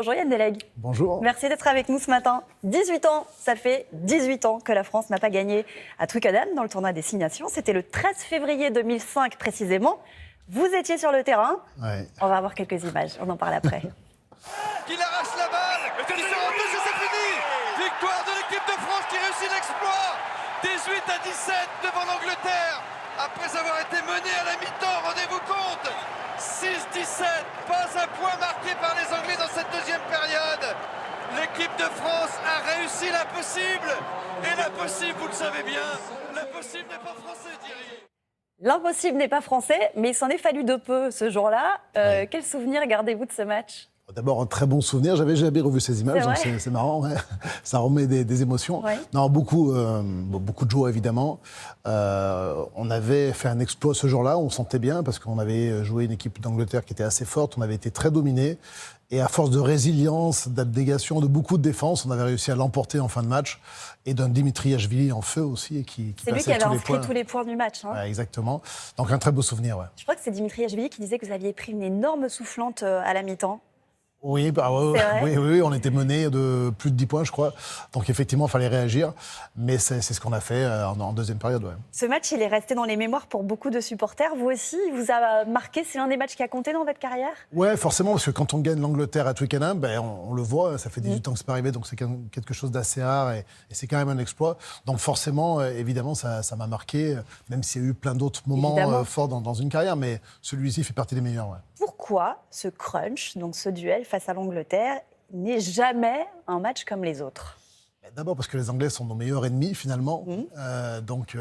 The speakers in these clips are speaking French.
Bonjour Yann Delegue. Bonjour. Merci d'être avec nous ce matin. 18 ans, ça fait 18 ans que la France n'a pas gagné à Twickenham dans le tournoi des 6 Nations. C'était le 13 février 2005 précisément. Vous étiez sur le terrain. Ouais. On va avoir quelques images, on en parle après. Qui arrache la balle, qui se rend dessus, c'est fini. Victoire de l'équipe de France qui réussit l'exploit. 18-17 devant l'Angleterre. Après avoir été mené à la mi-temps, rendez-vous compte. 6-17, pas un point marqué par les Anglais dans cette deuxième période. L'équipe de France a réussi l'impossible. Et l'impossible, vous le savez bien, l'impossible n'est pas français, Thierry. L'impossible n'est pas français, mais il s'en est fallu de peu ce jour-là. Ouais. Quel souvenir gardez-vous de ce match ? D'abord, un très bon souvenir. J'avais jamais revu ces images, donc vrai c'est marrant. Ouais. Ça remet des émotions. Ouais. Non, beaucoup de joie, évidemment. On avait fait un exploit ce jour-là. On sentait bien parce qu'on avait joué une équipe d'Angleterre qui était assez forte. On avait été très dominé. Et à force de résilience, d'abnégation, de beaucoup de défense, on avait réussi à l'emporter en fin de match. Et d'un Dimitriashvili en feu aussi. Et qui C'est lui qui avait inscrit tous les points du match. Hein. Ouais, exactement. Donc un très beau souvenir. Ouais. Je crois que c'est Dimitriashvili qui disait que vous aviez pris une énorme soufflante à la mi-temps. Oui, oui, on était mené de plus de 10 points, je crois. Donc effectivement, il fallait réagir. Mais c'est ce qu'on a fait en deuxième période. Ouais. Ce match, il est resté dans les mémoires pour beaucoup de supporters. Vous aussi, il vous a marqué. C'est l'un des matchs qui a compté dans votre carrière ? Ouais, forcément, parce que quand on gagne l'Angleterre à Twickenham, on le voit, ça fait 18 ans que c'est pas arrivé, donc c'est quelque chose d'assez rare et c'est quand même un exploit. Donc forcément, évidemment, ça m'a marqué, même s'il y a eu plein d'autres moments forts dans une carrière, mais celui-ci fait partie des meilleurs. Ouais. Pourquoi ce crunch, donc ce duel face à l'Angleterre, n'est jamais un match comme les autres ? D'abord parce que les Anglais sont nos meilleurs ennemis finalement, donc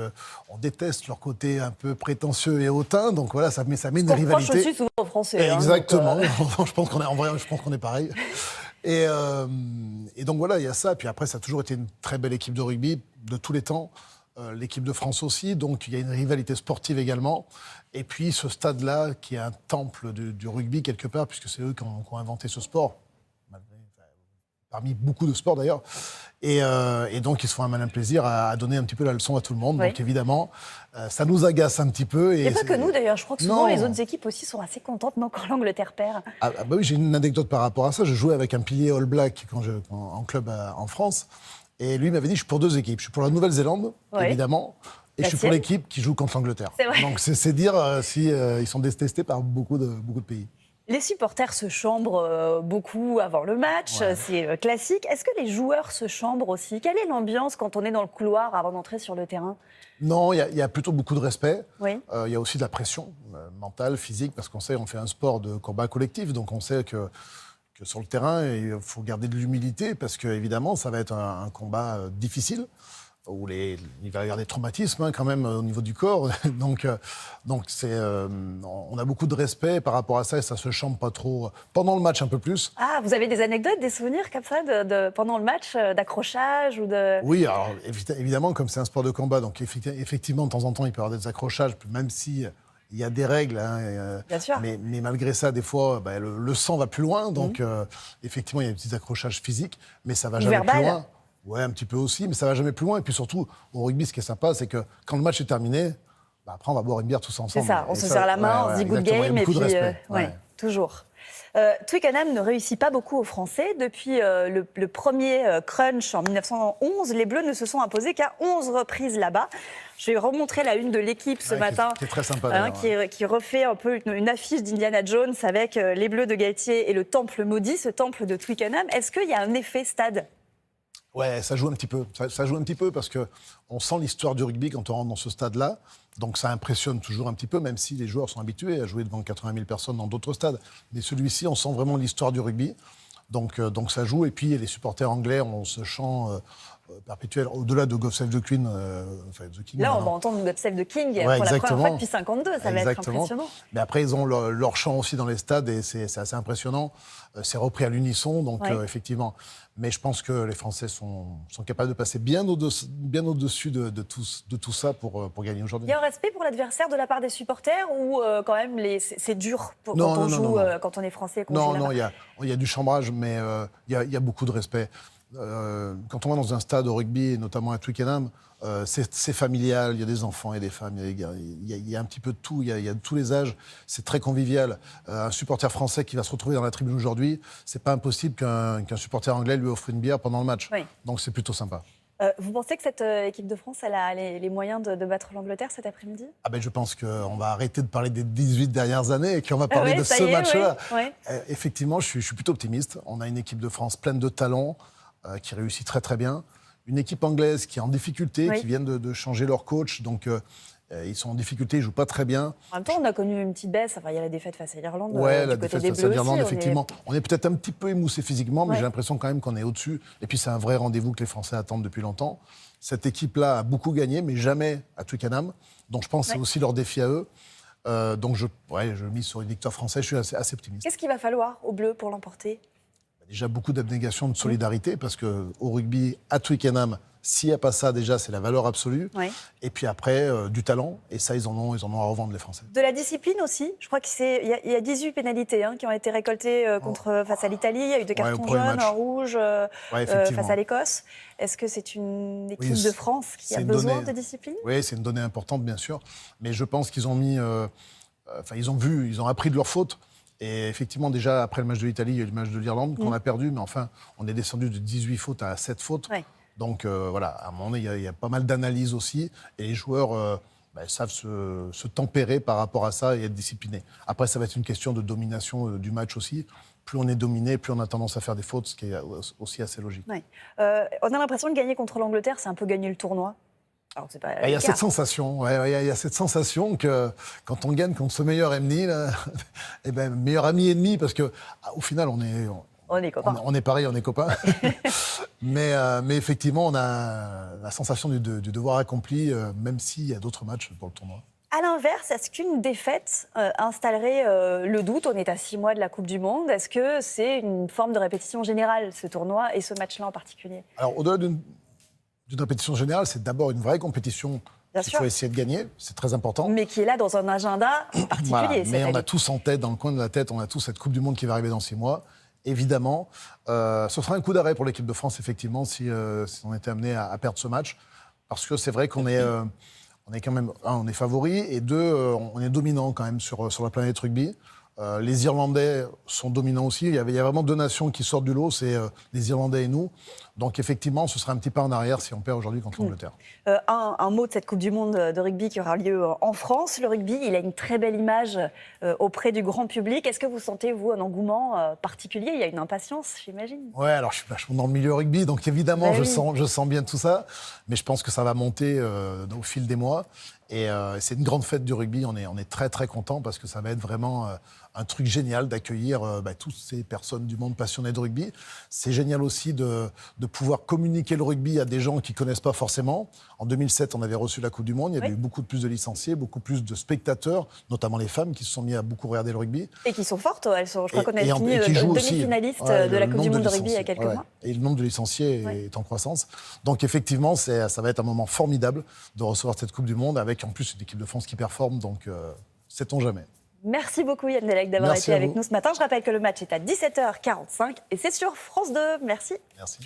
on déteste leur côté un peu prétentieux et hautain, donc voilà, ça met une rivalité. On reproche aussi souvent aux Français. Exactement, je pense qu'on est pareil. Et donc voilà, il y a ça. Puis après, ça a toujours été une très belle équipe de rugby de tous les temps. L'équipe de France aussi, donc il y a une rivalité sportive également. Et puis ce stade-là, qui est un temple du rugby quelque part, puisque c'est eux qui ont inventé ce sport, parmi beaucoup de sports d'ailleurs. Et donc ils se font un malin plaisir à donner un petit peu la leçon à tout le monde. Oui. Donc évidemment, ça nous agace un petit peu. Et pas que nous d'ailleurs, je crois que souvent les autres équipes aussi sont assez contentes quand l'Angleterre perd. Bah oui, j'ai une anecdote par rapport à ça. Je jouais avec un pilier All Black en club en France. Et lui m'avait dit, je suis pour deux équipes. Je suis pour la Nouvelle-Zélande, évidemment, et je suis pour l'équipe qui joue contre l'Angleterre. Donc c'est dire si ils sont détestés par beaucoup de pays. Les supporters se chambrent beaucoup avant le match, c'est classique. Est-ce que les joueurs se chambrent aussi ? Quelle est l'ambiance quand on est dans le couloir avant d'entrer sur le terrain ? Non, il y a plutôt beaucoup de respect. Oui. Il y a aussi de la pression mentale, physique, parce qu'on sait qu'on fait un sport de combat collectif, donc on sait que sur le terrain, il faut garder de l'humilité parce qu'évidemment, ça va être un combat difficile où il va y avoir des traumatismes quand même au niveau du corps. donc on a beaucoup de respect par rapport à ça et ça se chambre pas trop. Pendant le match, un peu plus. Ah, vous avez des anecdotes, des souvenirs comme ça pendant le match, d'accrochage ou de... Oui, alors évidemment, comme c'est un sport de combat, donc effectivement, de temps en temps, il peut y avoir des accrochages, même si... Il y a des règles, Bien sûr. Mais malgré ça, des fois, le sang va plus loin. Donc, effectivement, il y a des petits accrochages physiques, mais ça va jamais plus loin. Ouais, un petit peu aussi, mais ça va jamais plus loin. Et puis surtout, au rugby, ce qui est sympa, c'est que quand le match est terminé, après, on va boire une bière tous ensemble. C'est ça, on se serre la main, on se dit good game, et puis, toujours. Twickenham ne réussit pas beaucoup aux Français. Depuis le premier crunch en 1911, les Bleus ne se sont imposés qu'à 11 reprises là-bas. Je vais remontrer la une de l'équipe ce matin, qui est très sympa, qui refait un peu une affiche d'Indiana Jones avec les Bleus de Galtier et le temple maudit, ce temple de Twickenham. Est-ce qu'il y a un effet stade ? Ouais, ça joue un petit peu. Ça joue un petit peu parce qu'on sent l'histoire du rugby quand on rentre dans ce stade-là. Donc ça impressionne toujours un petit peu, même si les joueurs sont habitués à jouer devant 80 000 personnes dans d'autres stades. Mais celui-ci, on sent vraiment l'histoire du rugby. Donc ça joue. Et puis les supporters anglais ont ce chant perpétuel, au-delà de God Save the Queen. The King, là, on va entendre God Save the King pour la première fois depuis 52. Ça va être impressionnant. Mais après, ils ont leur chant aussi dans les stades et c'est assez impressionnant. C'est repris à l'unisson, donc effectivement. Mais je pense que les Français sont capables de passer bien au-dessus de tout ça pour gagner aujourd'hui. Il y a un respect pour l'adversaire de la part des supporters ou quand même c'est dur quand on est Français et qu'on joue là-bas ? Non, il y a du chambrage, mais il y a beaucoup de respect. Quand on va dans un stade au rugby, notamment à Twickenham, c'est familial, il y a des enfants, il y a des femmes, il y a un petit peu de tout, il y a de tous les âges, c'est très convivial. Un supporter français qui va se retrouver dans la tribune aujourd'hui, c'est pas impossible qu'un supporter anglais lui offre une bière pendant le match. Oui. Donc c'est plutôt sympa. Vous pensez que cette équipe de France, elle a les moyens de battre l'Angleterre cet après-midi? Je pense qu'on va arrêter de parler des 18 dernières années et qu'on va parler de ce match-là. Oui. Effectivement, je suis plutôt optimiste. On a une équipe de France pleine de talent, qui réussit très très bien. Une équipe anglaise qui est en difficulté, qui vient de changer leur coach. Donc ils sont en difficulté, ils ne jouent pas très bien. En même temps, on a connu une petite baisse. Enfin, il y a la défaite face à l'Irlande. Ouais, la du côté défaite des face à Bleus l'Irlande, aussi, effectivement. On est peut-être un petit peu émoussé physiquement, mais j'ai l'impression quand même qu'on est au-dessus. Et puis c'est un vrai rendez-vous que les Français attendent depuis longtemps. Cette équipe-là a beaucoup gagné, mais jamais à Twickenham. Donc je pense que c'est aussi leur défi à eux. Donc je mise sur une victoire française, je suis assez optimiste. Qu'est-ce qu'il va falloir aux Bleus pour l'emporter? Déjà beaucoup d'abnégation, de solidarité, parce qu'au rugby, à Twickenham, s'il n'y a pas ça, déjà, c'est la valeur absolue. Oui. Et puis après, du talent. Et ça, ils en ont à revendre, les Français. De la discipline aussi. Je crois qu'il y a 18 pénalités qui ont été récoltées face à l'Italie. Il y a eu 2 cartons jaunes, un rouge face à l'Écosse. Est-ce que c'est une équipe de France qui a besoin de discipline? Oui, c'est une donnée importante, bien sûr. Mais je pense qu'ils ont ils ont appris de leurs fautes. Et effectivement, déjà, après le match de l'Italie, il y a eu le match de l'Irlande qu'on a perdu. Mais enfin, on est descendu de 18 fautes à 7 fautes. Oui. Donc voilà, à un moment donné, il y a pas mal d'analyses aussi. Et les joueurs savent se tempérer par rapport à ça et être disciplinés. Après, ça va être une question de domination du match aussi. Plus on est dominé, plus on a tendance à faire des fautes, ce qui est aussi assez logique. Oui. On a l'impression que gagner contre l'Angleterre, c'est un peu gagner le tournoi. Alors, c'est pas il y a cette sensation, il y a cette sensation que quand on gagne contre ce meilleur ennemi, là, meilleur ami ennemi, parce que au final, on est copains. On est pareil, on est copains. mais effectivement, on a la sensation du devoir accompli, même s'il y a d'autres matchs pour le tournoi. À l'inverse, est-ce qu'une défaite installerait le doute? On est à 6 mois de la Coupe du Monde. Est-ce que c'est une forme de répétition générale, ce tournoi, et ce match-là en particulier? Alors, au-delà d'une répétition générale, c'est d'abord une vraie compétition qu'il faut essayer de gagner. C'est très important. Mais qui est là dans un agenda particulier. Voilà. Mais on a tous en tête, dans le coin de la tête, on a tous cette Coupe du Monde qui va arriver dans 6 mois. Évidemment, ce sera un coup d'arrêt pour l'équipe de France, effectivement, si on était amené à perdre ce match. Parce que c'est vrai qu'on est quand même, on est favori, et deux, on est dominant quand même sur la planète rugby. Les Irlandais sont dominants aussi. Il y a vraiment 2 nations qui sortent du lot, c'est les Irlandais et nous. Donc effectivement, ce sera un petit pas en arrière si on perd aujourd'hui contre l'Angleterre. Un mot de cette Coupe du Monde de rugby qui aura lieu en France. Le rugby, il a une très belle image auprès du grand public. Est-ce que vous sentez, vous, un engouement particulier? Il y a une impatience, j'imagine. Ouais, alors je suis vachement dans le milieu rugby, donc évidemment, je sens bien tout ça. Mais je pense que ça va monter au fil des mois. Et c'est une grande fête du rugby. On est très, très contents parce que ça va être vraiment un truc génial d'accueillir toutes ces personnes du monde passionnées de rugby. C'est génial aussi de pouvoir communiquer le rugby à des gens qui ne connaissent pas forcément. En 2007, on avait reçu la Coupe du Monde. Il y avait eu beaucoup plus de licenciés, beaucoup plus de spectateurs, notamment les femmes qui se sont mis à beaucoup regarder le rugby. Et qui sont fortes. Je crois qu'on a fini demi-finaliste de la Coupe du Monde de rugby il y a quelques mois. Et le nombre de licenciés est en croissance. Donc effectivement, ça va être un moment formidable de recevoir cette Coupe du Monde avec en plus une équipe de France qui performe. Donc, sait-on jamais. Merci beaucoup Yann Delec d'avoir été avec nous ce matin. Je rappelle que le match est à 17h45 et c'est sur France 2. Merci. Merci.